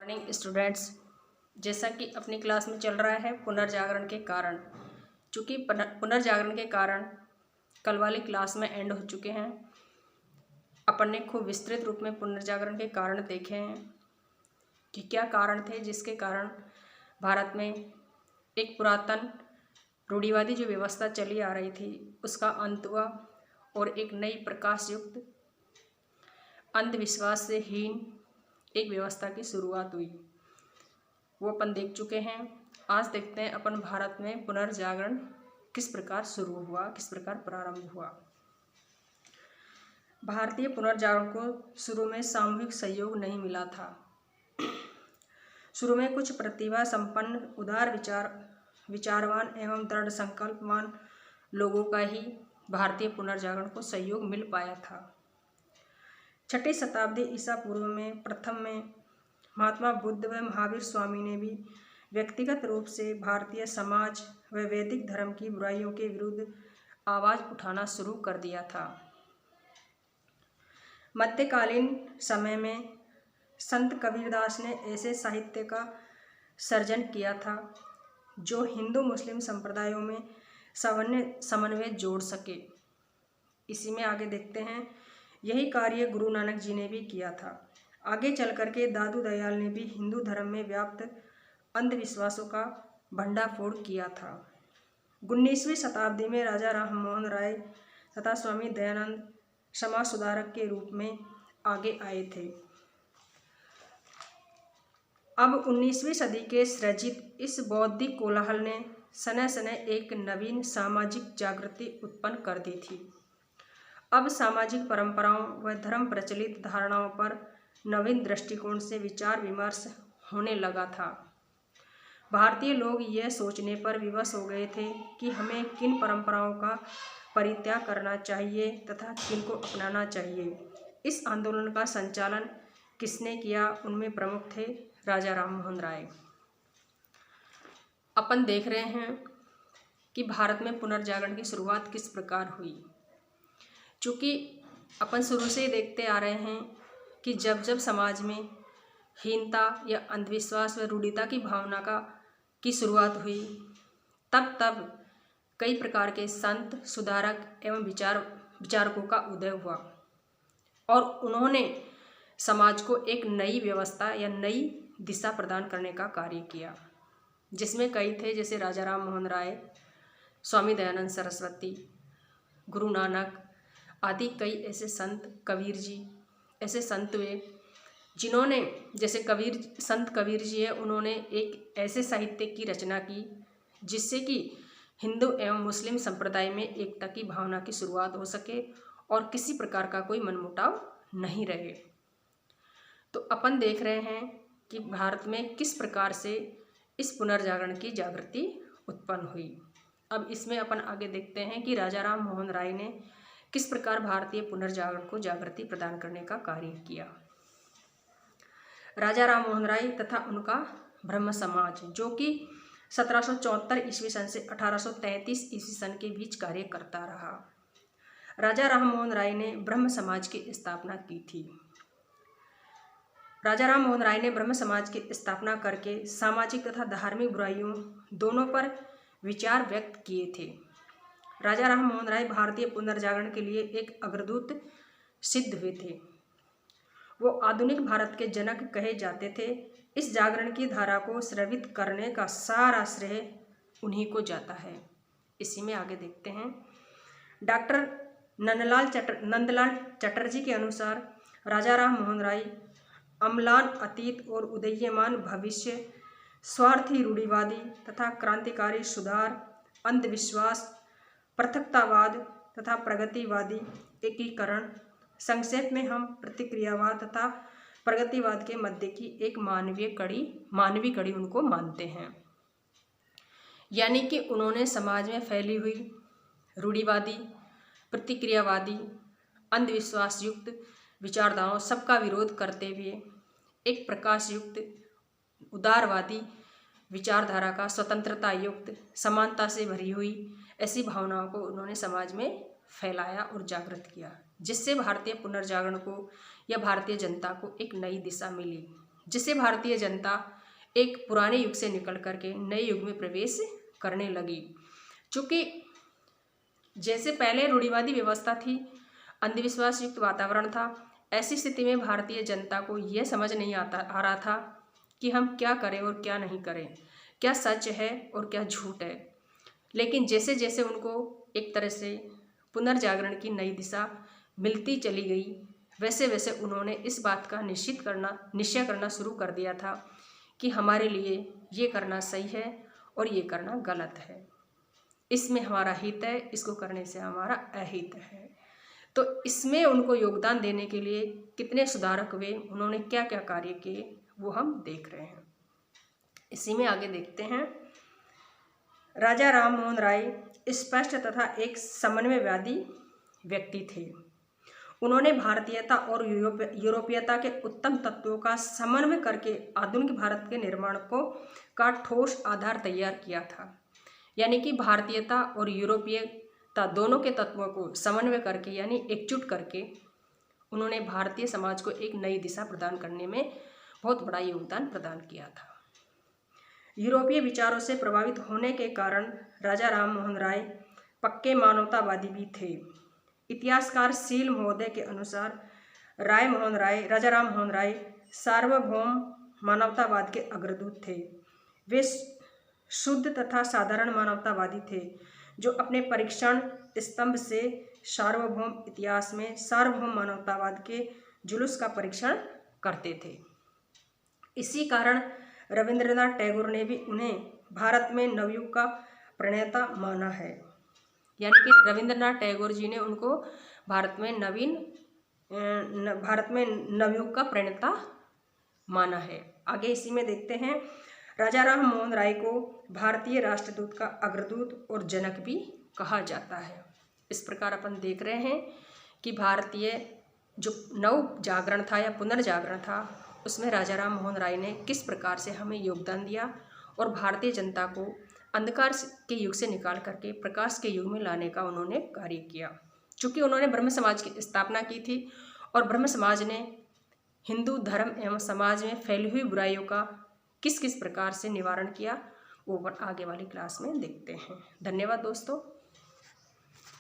Morning students, जैसा कि अपनी क्लास में चल रहा है पुनर्जागरण के कारण। चूँकि पुनर्जागरण के कारण कल वाली क्लास में एंड हो चुके हैं। अपन ने खूब विस्तृत रूप में पुनर्जागरण के कारण देखे हैं कि क्या कारण थे जिसके कारण भारत में एक पुरातन रूढ़िवादी जो व्यवस्था चली आ रही थी उसका अंत हुआ और एक नई प्रकाशयुक्त अंधविश्वास से हीन एक व्यवस्था की शुरुआत हुई। वो अपन देख चुके हैं। आज देखते हैं अपन भारत में पुनर्जागरण किस प्रकार शुरू हुआ, किस प्रकार प्रारंभ हुआ। भारतीय पुनर्जागरण को शुरू में सामूहिक सहयोग नहीं मिला था। शुरू में कुछ प्रतिभा संपन्न, उदार विचारवान एवं दृढ़ संकल्पवान लोगों का ही भारतीय पुनर्जागरण को सहयोग मिल पाया था। 6ठी शताब्दी ईसा पूर्व में प्रथम में महात्मा बुद्ध व महावीर स्वामी ने भी व्यक्तिगत रूप से भारतीय समाज व वैदिक धर्म की बुराइयों के विरुद्ध आवाज़ उठाना शुरू कर दिया था। मध्यकालीन समय में संत कबीरदास ने ऐसे साहित्य का सर्जन किया था जो हिंदू मुस्लिम संप्रदायों में समन्वय जोड़ सके। इसी में आगे देखते हैं, यही कार्य गुरु नानक जी ने भी किया था। आगे चल कर के दादू दयाल ने भी हिंदू धर्म में व्याप्त अंधविश्वासों का भंडाफोड़ किया था। 19वीं शताब्दी में राजा राममोहन राय तथा स्वामी दयानंद समाज सुधारक के रूप में आगे आए थे। अब 19वीं सदी के सृजित इस बौद्धिक कोलाहल ने सने सने एक नवीन सामाजिक जागृति उत्पन्न कर दी थी। अब सामाजिक परंपराओं व धर्म प्रचलित धारणाओं पर नवीन दृष्टिकोण से विचार विमर्श होने लगा था। भारतीय लोग यह सोचने पर विवश हो गए थे कि हमें किन परंपराओं का परित्याग करना चाहिए तथा किन को अपनाना चाहिए। इस आंदोलन का संचालन किसने किया? उनमें प्रमुख थे राजा राममोहन राय। अपन देख रहे हैं कि भारत में पुनर्जागरण की शुरुआत किस प्रकार हुई। चूँकि अपन शुरू से ही देखते आ रहे हैं कि जब जब समाज में हीनता या अंधविश्वास व रूढ़िता की भावना की शुरुआत हुई, तब तब कई प्रकार के संत, सुधारक एवं विचारकों का उदय हुआ और उन्होंने समाज को एक नई व्यवस्था या नई दिशा प्रदान करने का कार्य किया, जिसमें कई थे जैसे राजा राममोहन राय, स्वामी दयानंद सरस्वती, गुरु नानक आदि। कई ऐसे संत, कबीर जी ऐसे संत हुए जिन्होंने, जैसे संत कबीर जी है, उन्होंने एक ऐसे साहित्य की रचना की जिससे कि हिंदू एवं मुस्लिम संप्रदाय में एकता की भावना की शुरुआत हो सके और किसी प्रकार का कोई मनमुटाव नहीं रहे। तो अपन देख रहे हैं कि भारत में किस प्रकार से इस पुनर्जागरण की जागृति उत्पन्न हुई। अब इसमें अपन आगे देखते हैं कि राजा राममोहन राय ने किस प्रकार भारतीय पुनर्जागरण को जागृति प्रदान करने का कार्य किया। राजा राममोहन राय तथा उनका ब्रह्म समाज, जो कि 1774 ईस्वी सन से 1833 ईस्वी सन के बीच कार्य करता रहा। राजा राममोहन राय ने ब्रह्म समाज की स्थापना की थी। राजा राममोहन राय ने ब्रह्म समाज की स्थापना करके सामाजिक तथा धार्मिक बुराइयों दोनों पर विचार व्यक्त किए थे। राजा राममोहन राय भारतीय पुनर्जागरण के लिए एक अग्रदूत सिद्ध हुए थे। वो आधुनिक भारत के जनक कहे जाते थे। इस जागरण की धारा को स्रवित करने का सारा श्रेय उन्हीं को जाता है। इसी में आगे देखते हैं, डॉक्टर नंदलाल चटर्जी के अनुसार राजा राममोहन राय अम्लान अतीत और उदीयमान भविष्य, स्वार्थी रूढ़िवादी तथा क्रांतिकारी सुधार, अंधविश्वास, पृथकतावाद तथा प्रगतिवादी एकीकरण, संक्षेप में हम प्रतिक्रियावाद तथा प्रगतिवाद के मध्य की एक मानवीय कड़ी उनको मानते हैं। यानी कि उन्होंने समाज में फैली हुई रूढ़िवादी, प्रतिक्रियावादी, अंधविश्वास युक्त विचारधाराओं सबका विरोध करते हुए एक प्रकाशयुक्त उदारवादी विचारधारा का स्वतंत्रता युक्त, समानता से भरी हुई ऐसी भावनाओं को उन्होंने समाज में फैलाया और जागृत किया, जिससे भारतीय पुनर्जागरण को या भारतीय जनता को एक नई दिशा मिली, जिससे भारतीय जनता एक पुराने युग से निकल करके नए युग में प्रवेश करने लगी। चूँकि जैसे पहले रूढ़िवादी व्यवस्था थी, अंधविश्वास युक्त वातावरण था, ऐसी स्थिति में भारतीय जनता को यह समझ नहीं आ रहा था कि हम क्या करें और क्या नहीं करें, क्या सच है और क्या झूठ है। लेकिन जैसे जैसे उनको एक तरह से पुनर्जागरण की नई दिशा मिलती चली गई, वैसे वैसे उन्होंने इस बात का निश्चय करना शुरू कर दिया था कि हमारे लिए ये करना सही है और ये करना गलत है, इसमें हमारा हित है, इसको करने से हमारा अहित है। तो इसमें उनको योगदान देने के लिए कितने सुधारक हुए, उन्होंने क्या क्या कार्य किए, वो हम देख रहे हैं। इसी में आगे देखते हैं। राजा राम मोहन राय स्पष्ट तथा एक समन्वयवादी व्यक्ति थे। उन्होंने भारतीयता और यूरोपीयता के उत्तम तत्वों का समन्वय करके आधुनिक भारत के निर्माण का ठोस आधार तैयार किया था। यानी कि भारतीयता और यूरोपीयता दोनों के तत्वों को समन्वय करके यानी एकजुट करके उन्होंने भारतीय समाज को एक नई दिशा प्रदान करने में बहुत बड़ा योगदान प्रदान किया था। यूरोपीय विचारों से प्रभावित होने के कारण राजा राम मोहन राय पक्के मानवतावादी भी थे। इतिहासकार शील महोदय के अनुसार राजा राम मोहन राय सार्वभौम मानवतावाद के अग्रदूत थे। वे शुद्ध तथा साधारण मानवतावादी थे जो अपने परीक्षण स्तंभ से सार्वभौम इतिहास में सार्वभौम मानवतावाद के जुलूस का परीक्षण करते थे। इसी कारण रविंद्रनाथ टैगोर ने भी उन्हें भारत में नवयुग का प्रणेता माना है। यानी कि रविंद्रनाथ टैगोर जी ने उनको भारत में नवयुग का प्रणेता माना है। आगे इसी में देखते हैं। राजा राम मोहन राय को भारतीय राष्ट्रदूत का अग्रदूत और जनक भी कहा जाता है। इस प्रकार अपन देख रहे हैं कि भारतीय जो नव जागरण था या पुनर्जागरण था, उसमें राजा राम मोहन राय ने किस प्रकार से हमें योगदान दिया और भारतीय जनता को अंधकार के युग से निकाल करके प्रकाश के युग में लाने का उन्होंने कार्य किया। चूँकि उन्होंने ब्रह्म समाज की स्थापना की थी और ब्रह्म समाज ने हिंदू धर्म एवं समाज में फैली हुई बुराइयों का किस किस प्रकार से निवारण किया, वो आगे वाली क्लास में देखते हैं। धन्यवाद दोस्तों।